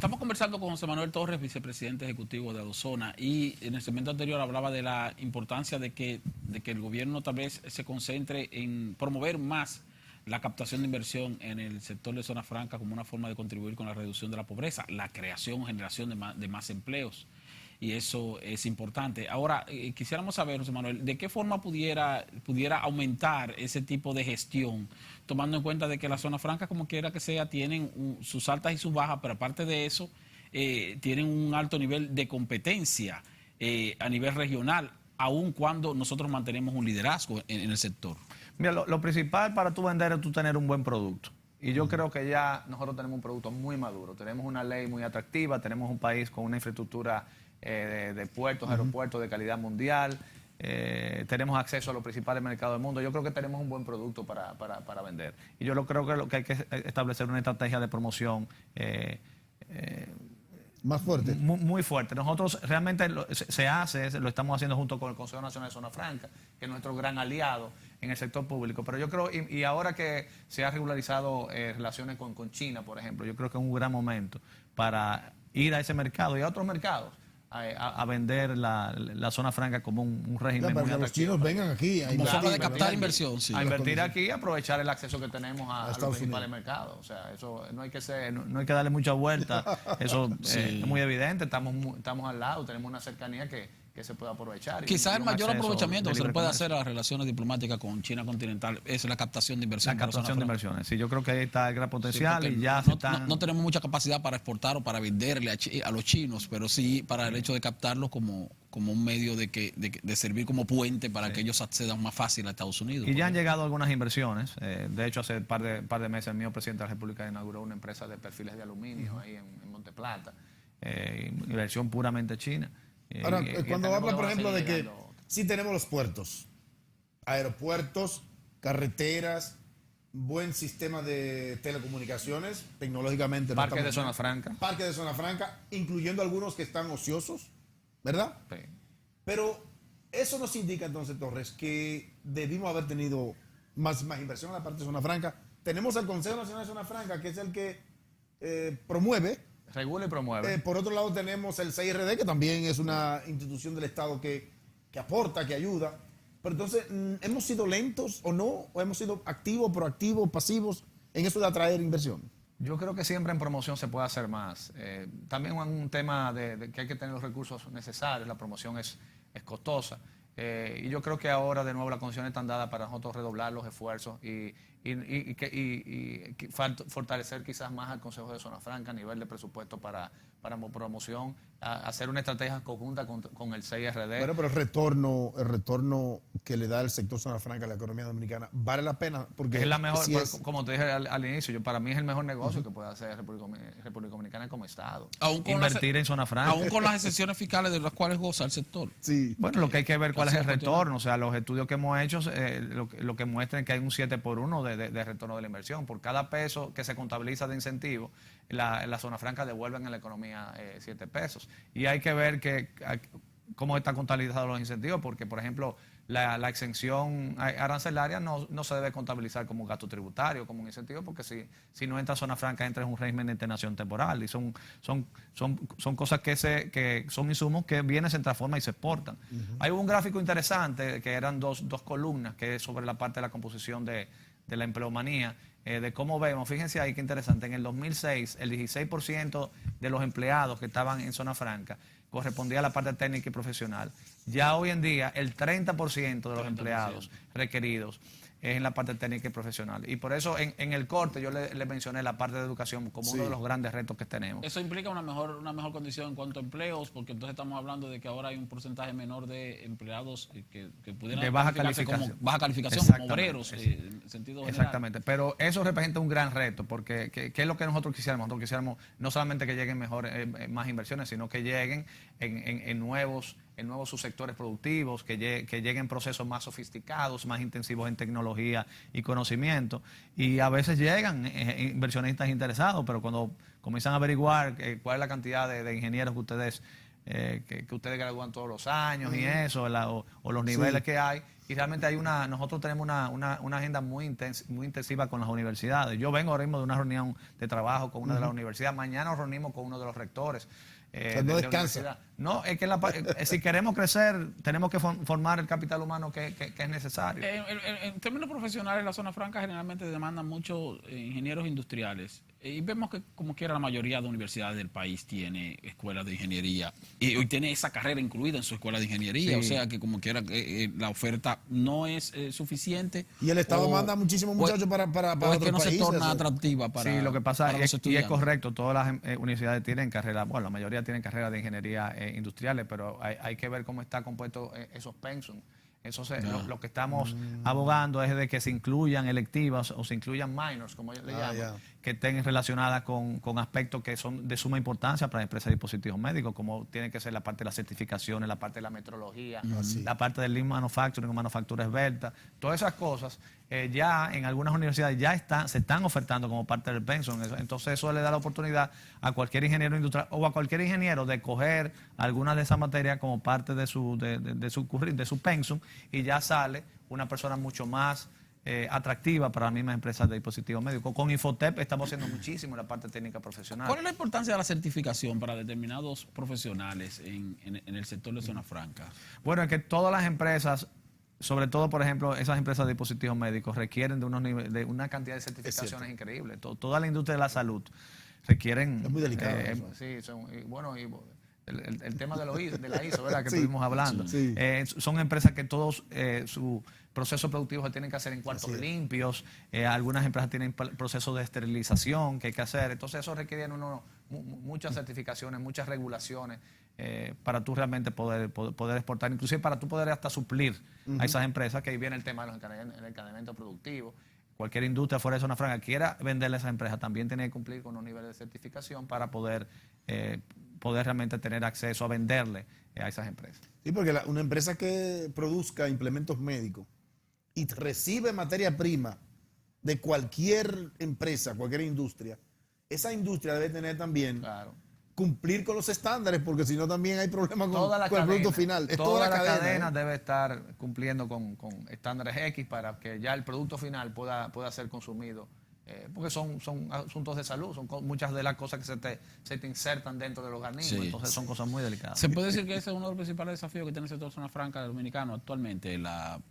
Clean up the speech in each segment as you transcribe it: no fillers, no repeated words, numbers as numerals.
Estamos conversando con José Manuel Torres, vicepresidente ejecutivo de Adozona, y en el segmento anterior hablaba de la importancia de que el gobierno tal vez se concentre en promover más la captación de inversión en el sector de zona franca como una forma de contribuir con la reducción de la pobreza, la creación o generación de más empleos. Y eso es importante. Ahora, quisiéramos saber, José Manuel, ¿de qué forma pudiera aumentar ese tipo de gestión, tomando en cuenta de que las zonas francas, como quiera que sea, tienen sus altas y sus bajas, pero aparte de eso, tienen un alto nivel de competencia a nivel regional, aun cuando nosotros mantenemos un liderazgo en el sector? Mira, lo principal para tú vender es tú tener un buen producto. Y yo creo que ya nosotros tenemos un producto muy maduro. Tenemos una ley muy atractiva, tenemos un país con una infraestructura de puertos, aeropuertos de calidad mundial, tenemos acceso a los principales mercados del mundo. Yo creo que tenemos un buen producto para vender. Y yo creo que lo que hay que establecer una estrategia de promoción más fuerte. Muy fuerte. Nosotros realmente lo estamos haciendo junto con el Consejo Nacional de Zona Franca, que es nuestro gran aliado en el sector público. Pero yo creo, y ahora que se ha regularizado relaciones con China, por ejemplo, yo creo que es un gran momento para ir a ese mercado y a otros mercados a vender la zona franca como un régimen muy para que los atractivo. chinos vengan aquí a Como forma de invertir, captar inversión, sí. A invertir aquí y aprovechar el acceso que tenemos a los Estados principales Unidos. mercados. O sea, eso no hay que darle mucha vuelta. Eso es muy evidente. Estamos al lado, tenemos una cercanía que se puede aprovechar. Quizás el un mayor acceso aprovechamiento de que se le libre puede comercio. hacer a las relaciones diplomáticas con China continental es la captación de inversión. La captación de inversiones. Sí, yo creo que ahí está el gran potencial Sí, y ya no tenemos mucha capacidad para exportar o para venderle a los chinos, pero sí para el hecho de captarlos como un medio de servir como puente para que ellos accedan más fácil a Estados Unidos. Y ya han llegado algunas inversiones. De hecho, hace un par de meses el mío presidente de la República inauguró una empresa de perfiles de aluminio ahí en Monte Plata. Inversión puramente china. Ahora, cuando habla, por van a ejemplo, de seguir que llegando. sí tenemos los puertos, aeropuertos, carreteras, buen sistema de telecomunicaciones, tecnológicamente. Parques de zona franca. Parques de zona franca, incluyendo algunos que están ociosos, ¿verdad? Sí. Pero eso nos indica entonces, Torres, que debimos haber tenido más inversión en la parte de zona franca. Tenemos al Consejo Nacional de Zona Franca, que es el que promueve. Regula y promueve. Por otro lado tenemos el CIRD, que también es una institución del Estado que aporta, que ayuda. Pero entonces, ¿hemos sido lentos o no? ¿O hemos sido activos, proactivos, pasivos en eso de atraer inversión? Yo creo que siempre en promoción se puede hacer más. También un tema de que hay que tener los recursos necesarios. La promoción es costosa. Y yo creo que ahora de nuevo las condiciones están dadas para nosotros redoblar los esfuerzos y fortalecer quizás más al Consejo de Zona Franca a nivel de presupuesto para promoción, hacer una estrategia conjunta con el CIRD. Bueno, pero el retorno que le da el sector zona franca a la economía dominicana vale la pena, porque es la mejor, si es, como te dije al inicio, para mí es el mejor negocio que puede hacer República Dominicana como Estado. Invertir en zona franca. Aún con las excepciones fiscales de las cuales goza el sector. sí, Bueno, lo que hay que ver cuál es el retorno. O sea, los estudios que hemos hecho lo que muestran es que hay un 7x1 de retorno de la inversión. Por cada peso que se contabiliza de incentivo, la zona franca devuelven a la economía 7 pesos. Y hay que ver cómo están contabilizados los incentivos, porque, por ejemplo, la exención arancelaria no se debe contabilizar como gasto tributario, como un incentivo, porque si no entra zona franca, entra en un régimen de internación temporal. Y son cosas que son insumos que vienen, se transforman y se exportan. Hay un gráfico interesante que eran dos columnas, que es sobre la parte de la composición de la empleomanía, de cómo vemos, fíjense ahí qué interesante, en el 2006 el 16% de los empleados que estaban en zona franca correspondía a la parte técnica y profesional. Ya hoy en día el 30% de los empleados requeridos es en la parte técnica y profesional. Y por eso en el corte yo le mencioné la parte de educación como uno de los grandes retos que tenemos. Eso implica una mejor condición en cuanto a empleos, porque entonces estamos hablando de que ahora hay un porcentaje menor de empleados que pudieran de baja calificarse calificación. como baja calificación, como obreros, en sentido general. Exactamente, pero eso representa un gran reto, porque ¿qué es lo que nosotros quisiéramos? Nosotros quisiéramos no solamente que lleguen más inversiones, sino que lleguen en nuevos subsectores productivos, que lleguen procesos más sofisticados, más intensivos en tecnología y conocimiento. Y a veces llegan inversionistas interesados, pero cuando comienzan a averiguar cuál es la cantidad de ingenieros que ustedes gradúan todos los años y eso, o los niveles que hay, y realmente nosotros tenemos una agenda muy intensiva con las universidades. Yo vengo ahora mismo de una reunión de trabajo con una de las universidades, mañana nos reunimos con uno de los rectores. No descansa. No, es que si queremos crecer, tenemos que formar el capital humano que es necesario. En términos profesionales, la zona franca generalmente demanda muchos ingenieros industriales. Y vemos que, como quiera, la mayoría de universidades del país tiene escuelas de ingeniería. Y hoy tiene esa carrera incluida en su escuela de ingeniería. Sí. O sea que, como quiera, la oferta no es suficiente. Y el Estado manda muchísimos muchachos para o es que no otros se torna países. atractiva para Sí, lo que pasa para los y es estudiantes. correcto, todas las universidades tienen carreras, bueno, la mayoría tienen carreras de ingeniería industriales, pero hay que ver cómo está compuesto esos pensum. Lo que estamos abogando es de que se incluyan electivas o se incluyan minors, como ellos le llaman, que estén relacionadas con aspectos que son de suma importancia para empresas de dispositivos médicos, como tiene que ser la parte de las certificaciones, la parte de la metrología, la parte del lean manufacturing, manufactura esbelta, todas esas cosas ya en algunas universidades se están ofertando como parte del pensum. Entonces eso le da la oportunidad a cualquier ingeniero industrial o a cualquier ingeniero de coger algunas de esas materias como parte de su pensum, y ya sale una persona mucho más atractiva para las mismas empresas de dispositivos médicos. Con Infotep estamos haciendo muchísimo en la parte técnica profesional. ¿Cuál es la importancia de la certificación para determinados profesionales en el sector de zona franca? Bueno, es que todas las empresas, sobre todo, por ejemplo, esas empresas de dispositivos médicos requieren de una cantidad de certificaciones increíble. Toda la industria de la salud requieren... Es muy delicado. Sí, el tema de la ISO, ¿verdad? Que estuvimos hablando. Sí. Son empresas que todos su proceso productivo se tienen que hacer en cuartos limpios. Algunas empresas tienen procesos de esterilización que hay que hacer. Entonces eso requiere muchas certificaciones, muchas regulaciones para tú realmente poder exportar, inclusive para tú poder hasta suplir a esas empresas, que ahí viene el tema de el encadenamiento productivo. Cualquier industria fuera de zona franca quiera venderle a esas empresas también tiene que cumplir con un nivel de certificación para poder realmente tener acceso a venderle a esas empresas. Sí, porque una empresa que produzca implementos médicos y recibe materia prima de cualquier empresa, cualquier industria, esa industria debe tener también cumplir con los estándares, porque si no también hay problemas con el producto final. Es toda la cadena debe estar cumpliendo con estándares X para que ya el producto final pueda ser consumido. Porque son asuntos de salud, son muchas de las cosas que se te insertan dentro del organismo, entonces son cosas muy delicadas. Se puede decir que ese es uno de los principales desafíos que tiene el sector zona franca dominicano actualmente, la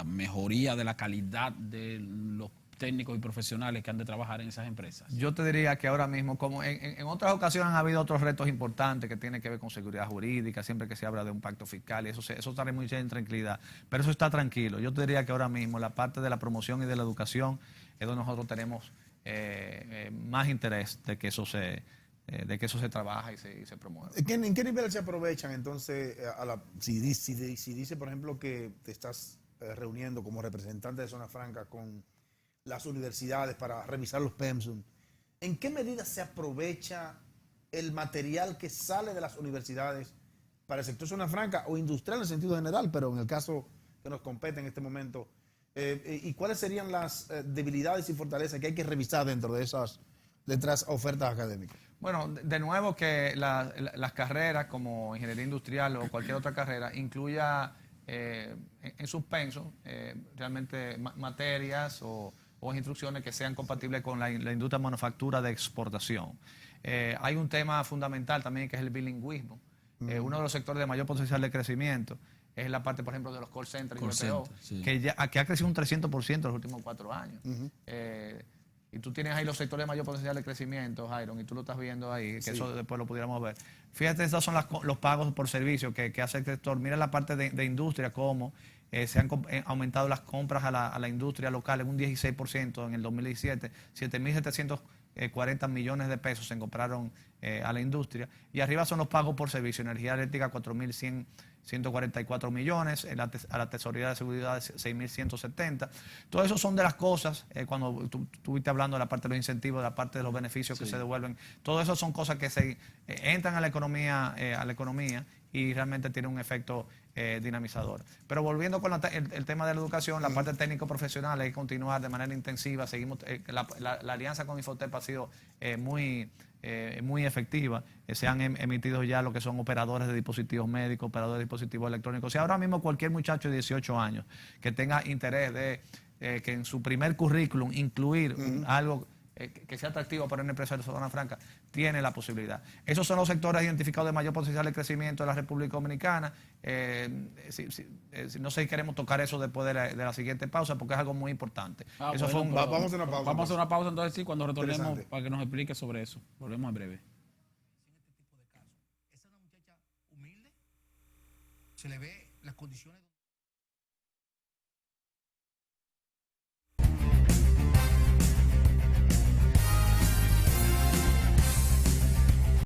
mejoría de la calidad de los técnicos y profesionales que han de trabajar en esas empresas. Yo te diría que ahora mismo, como en otras ocasiones han habido otros retos importantes que tienen que ver con seguridad jurídica, siempre que se habla de un pacto fiscal, y eso está muy en tranquilidad, pero eso está tranquilo. Yo te diría que ahora mismo la parte de la promoción y de la educación es donde nosotros tenemos más interés de que eso se trabaja y se promueva. ¿En qué nivel se aprovechan entonces, si dice, por ejemplo, que te estás reuniendo como representante de Zona Franca con las universidades para revisar los pensum, ¿en qué medida se aprovecha el material que sale de las universidades para el sector Zona Franca o industrial en el sentido general, pero en el caso que nos compete en este momento? ¿Y cuáles serían las debilidades y fortalezas que hay que revisar dentro de esas ofertas académicas? Bueno, de nuevo que las carreras como ingeniería industrial o cualquier otra carrera incluya en sus pensos realmente materias o instrucciones que sean compatibles con la industria de manufactura de exportación. Hay un tema fundamental también que es el bilingüismo. Uno de los sectores de mayor potencial de crecimiento es la parte, por ejemplo, de los call centers y BPO, que ha crecido un 300% en los últimos 4 años. Y tú tienes ahí los sectores de mayor potencial de crecimiento, Jairon, y tú lo estás viendo ahí, que eso después lo pudiéramos ver. Fíjate, esos son los pagos por servicio que hace el sector. Mira la parte de industria, cómo se han aumentado las compras a la industria local en un 16% en el 2017, 7.740 millones de pesos se compraron a la industria. Y arriba son los pagos por servicio, energía eléctrica 4.144 millones, a la tesorería de seguridad 6.170. Todo eso son de las cosas, cuando tú estuviste hablando de la parte de los incentivos, de la parte de los beneficios que se devuelven, todo eso son cosas que se entran a la economía y realmente tiene un efecto dinamizador. Pero volviendo con el tema de la educación, la parte técnico-profesional hay que continuar de manera intensiva. Seguimos la alianza con Infotep ha sido muy efectiva. Se han emitido ya lo que son operadores de dispositivos médicos, operadores de dispositivos electrónicos. Y ahora mismo cualquier muchacho de 18 años que tenga interés de que en su primer currículum incluir algo que sea atractivo para una empresa de Zona Franca, tiene la posibilidad. Esos son los sectores identificados de mayor potencial de crecimiento de la República Dominicana. No sé si queremos tocar eso después de la siguiente pausa, porque es algo muy importante. Vamos a hacer una pausa. Vamos a hacer una pausa entonces, sí, cuando retornemos, Interesante. para que nos explique sobre eso. Volvemos en breve. Esa es una muchacha humilde, se le ve las condiciones.